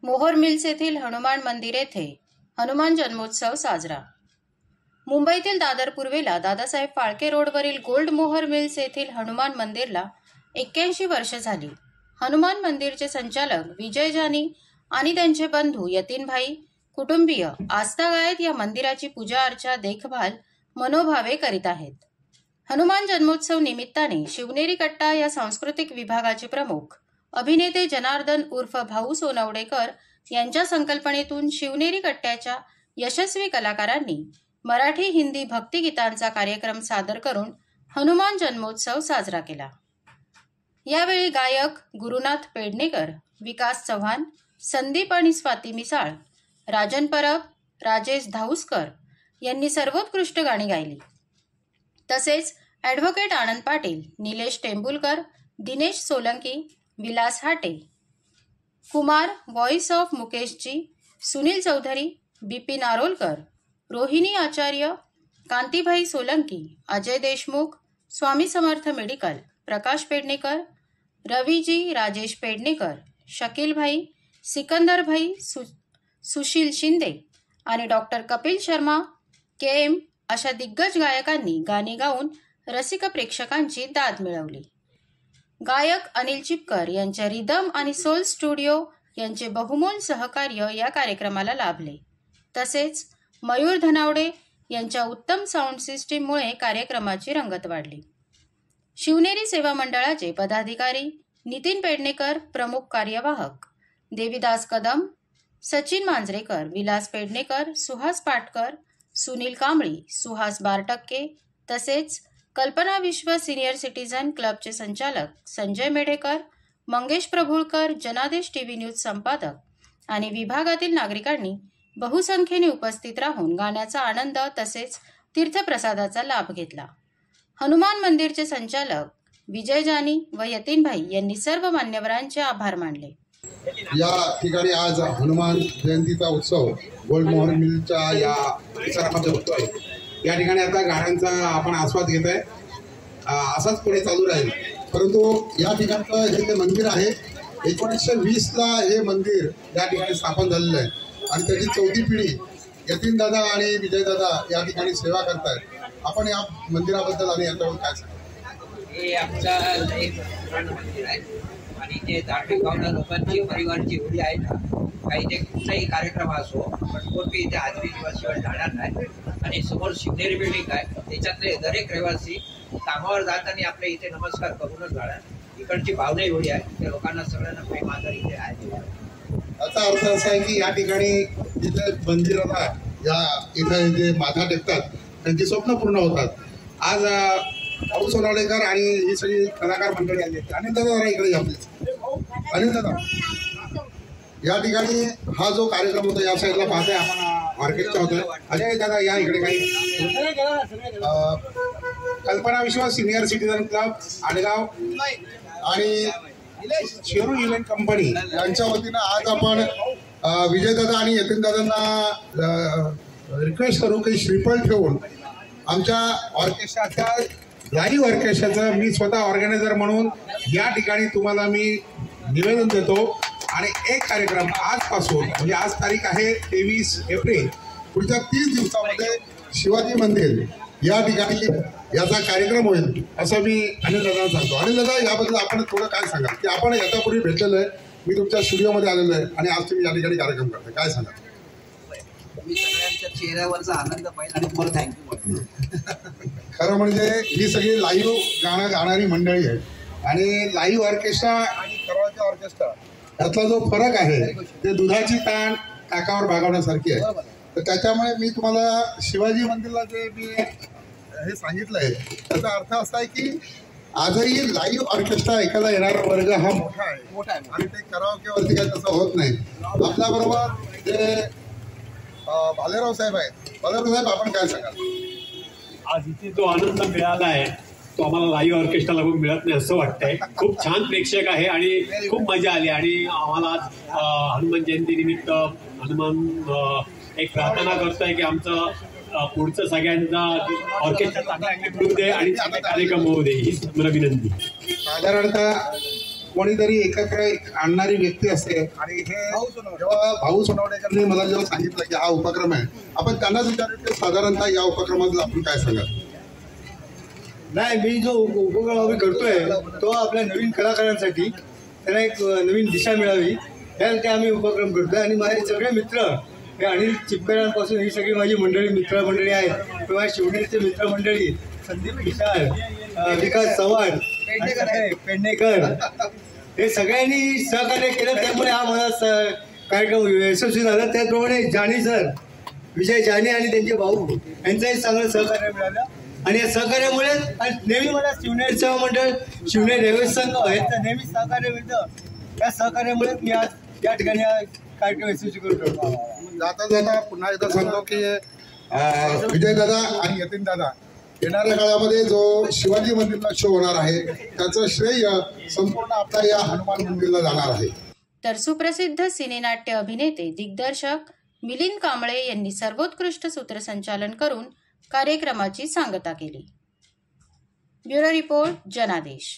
मोहोर मिल्स येथील हनुमान मंदिर येथे हनुमान जन्मोत्सव साजरा। मुंबईतील दादर पूर्वेला दादासाहेब फाळके रोडवरील गोल्ड मोहोर मिल्स येथील हनुमान मंदिरला 81 वर्ष झाली। हनुमान मंदिरचे संचालक विजय जानी आणि त्यांचे बंधू यतीनभाई कुटुंबीय आस्थागायत या मंदिराची पूजा अर्चा देखभाल मनोभावे करीत आहेत। हनुमान जन्मोत्सव निमित्ताने शिवनेरी कट्टा या सांस्कृतिक विभागाचे प्रमुख अभिनेते जनार्दन उर्फ भाऊ सोनवडेकर यांच्या संकल्पनेतून शिवनेरी कट्ट्याच्या यशस्वी कलाकारांनी मराठी हिंदी भक्तिगीतांचा कार्यक्रम सादर करून हनुमान जन्मोत्सव साजरा केला। यावेळी गायक गुरुनाथ पेडणेकर, विकास चव्हाण, संदीप आणि स्वाती मिसाळ, राजन परब, राजेश धाऊसकर यांनी सर्वोत्कृष्ट गाणी गायली। तसेच advocate Anand Patil, Nilesh Tembulkar, Dinesh Solanki, Vilas Hate, Kumar, voice of Mukeshji, Sunil Chaudhary, Bipin Arolkar, Rohini Acharya, Kantibhai Solanki, Ajay Deshmukh, Swami Samarth medical, Prakash Pednekar, Raviji, Rajesh Pednekar, Shakeel bhai, Sikandar भाई, सुशील शिंदे आणि डॉक्टर कपिल शर्मा, KM अशा दिग्गज गायकांनी गाणी गाऊन रसिक प्रेक्षकांची दाद मिळवली। गायक अनिल चिपकर यांच्या रिदम आणि सोल स्टुडिओ यांचे बहुमोल सहकार्य या कार्यक्रमाला लाभले। तसेच मयूर धनावडे यांच्या उत्तम साऊंड सिस्टीममुळे कार्यक्रमाची रंगत वाढली। शिवनेरी सेवा मंडळाचे पदाधिकारी नितीन पेडणेकर, प्रमुख कार्यवाहक देवीदास कदम, सचिन मांजरेकर, विलास पेडणेकर, सुहास पाटकर, सुनील कांबळी, सुहास बारटक्के, तसेच कल्पना विश्व सिनियर सिटीझन क्लबचे संचालक संजय मेढेकर, मंगेश प्रभुळकर, जनादेश TV न्यूज संपादक आणि विभागातील नागरिकांनी बहुसंख्येने उपस्थित राहून गाण्याचा आनंद तसेच तीर्थप्रसादाचा लाभ घेतला। हनुमान मंदिरचे संचालक विजय जानी व यतीनभाई यांनी सर्व मान्यवरांचे आभार मानले। या ठिकाणी आज हनुमान जयंतीचा उत्सव गोल्ड मोहोर मिलच्या या परिसरामध्ये होतोय। या ठिकाणी आता गाण्यांचा आपण आस्वाद घेत आहे, असाच पुढे चालू राहील। परंतु या ठिकाणचं हे जे मंदिर आहे 1920 ला हे मंदिर या ठिकाणी स्थापन झालेलं आहे आणि त्याची चौथी पिढी यतीन दादा आणि विजय दादा या ठिकाणी सेवा करतायत। आपण या मंदिराबद्दल आणि याच्यावर काय सांगाल? हे आमचा मंदिर आहे आणि ते धार्मिक भावना लोकांची परिवारची उडी आहे ना, काही ते कुठलाही कार्यक्रम असो पण कोणती इथे हाजरी दिवसशिवाय जाणार नाही। आणि समोर शिवनेरी बिल्डिंग आहे, त्याच्यातले दरेक रहिवासी कामावर जाताना आपल्या इथे नमस्कार करूनच जाणार। इकडची भावना एवढी आहे त्या लोकांना सगळ्यांना प्रेम आदर इथे आहे। याचा अर्थ असा आहे की या ठिकाणी जिथे मंदिराला या इथे जे माथा टेकतात त्यांची स्वप्न पूर्ण होतात। आज भाऊ सोनवडेकर आणि ही सगळी कलाकार मंडळी आली आहेत। अनिल दादा इकडे या, अनिल दादा या ठिकाणी हा जो कार्यक्रम होता या साईडला पाहताय आपण ऑर्केस्ट्रा होतोय। अजय दादा या इकडे काही कल्पना विश्व सिनियर सिटीझन क्लब आडगाव आणि शेरू इव्हेंट कंपनी यांच्या वतीनं आज आपण विजय दादा आणि यतीन दादांना रिक्वेस्ट करू की श्रीफळ ठेवून आमच्या ऑर्केस्ट्राच्या लाईव्ह ऑर्केस्ट्राचं मी स्वतः ऑर्गनायझर म्हणून या ठिकाणी तुम्हाला मी निवेदन देतो आणि एक कार्यक्रम आजपासून म्हणजे आज तारीख आहे 23 एप्रिल, पुढच्या 30 दिवसामध्ये शिवाजी मंदिर या ठिकाणी याचा कार्यक्रम होईल असं मी अनिल दादांना सांगतो। अनिल दादा याबद्दल आपण थोडं काय सांगा की आपण याच्यापूर्वी भेटलेलो आहे, मी तुमच्या स्टुडिओमध्ये आलेलो आहे आणि आज तुम्ही या ठिकाणी कार्यक्रम करताय, काय सांगा? मी सगळ्यांच्या चेहऱ्यावरचा आनंद पाहिला आणि तुम्हाला थँक्यू। खरं म्हणजे ही सगळी लाईव्ह गाणं गाणारी मंडळी आहे आणि लाईव्ह ऑर्केस्ट्रा आणि करवाच्या ऑर्केस्ट्रा यातला जो फरक आहे ते दुधाची ताण टाकावर भागवण्यासारखी आहे। तर त्याच्यामुळे मी तुम्हाला शिवाजी मंदिरला जे मी हे सांगितलं आहे त्याचा अर्थ असा आहे की आजही लाईव्ह ऑर्केस्ट्रा ऐकायला येणारा वर्ग हा मोठा आहे आणि ते करावकेवरती काही तसं होत नाही। आपल्याबरोबर जे भालेराव साहेब आहेत, भालेराव साहेब आपण काय सांगाल? आज इथे जो आनंद मिळाला आहे तो आम्हाला लाईव्ह ऑर्केस्ट्राला खूप मिळत नाही असं वाटतंय। खूप छान प्रेक्षक आहे आणि खूप मजा आली आणि आम्हाला आज हनुमान जयंती निमित्त हनुमान एक प्रार्थना करतोय की आमचं पुढचं सगळ्यांचा ऑर्केस्ट्रा चांगला ऍक्टिव्ह होऊ दे आणि चांगला कार्यक्रम होऊ दे, ही मला विनंती। साधारणतः कोणीतरी एकत्र आणणारी व्यक्ती असते. आणि हे जेव्हा भाऊ सोनवणेकरांनी मला जेव्हा सांगितलं की हा उपक्रम आहे, आपण त्यांनाच विचारलं की साधारणतः या उपक्रमाबद्दल आपण काय सांगाल? नाही, मी जो उपक्रम आम्ही करतोय तो आपल्या नवीन कलाकारांसाठी त्यांना एक नवीन दिशा मिळावी यासाठी आम्ही उपक्रम करतोय. आणि माझे सगळे मित्र हे अनिल चिपकरांपासून ही सगळी माझी मित्रमंडळी आहेत किंवा शिवनेरचे मित्रमंडळी संदीप विशाल, विकास चव्हाण, पेडणेकर हे सगळ्यांनी सहकार्य केलं, त्यामुळे हा माझा कार्यक्रम यशस्वी झाला. त्याचप्रमाणे जानी सर, विजय जानी आणि त्यांचे भाऊ यांचंही चांगलं सहकार्य मिळालं. आणि या सहकार्यामुळे नेहमी मला शिवनेर सेवा मंडळ, शिवनेर रेल्वे संघ यांचं नेहमी सहकार्य मिळतं. या सहकार्यामुळे मी आज या ठिकाणी कार्यक्रम यशस्वी करतो. जाता जाता पुन्हा एकदा सांगतो की विजय दादा आणि यतीन दादा येणाऱ्या काळामध्ये जो शिवाजी मंदिरला शो होणार आहे त्याचं श्रेय संपूर्ण आपल्या या हनुमान मंदिरला जाणार आहे. तर सुप्रसिद्ध सिनेनाट्य अभिनेते दिग्दर्शक मिलिंद कांबळे यांनी सर्वोत्कृष्ट सूत्रसंचालन करून कार्यक्रमाची सांगता केली. ब्युरो रिपोर्ट, जनादेश.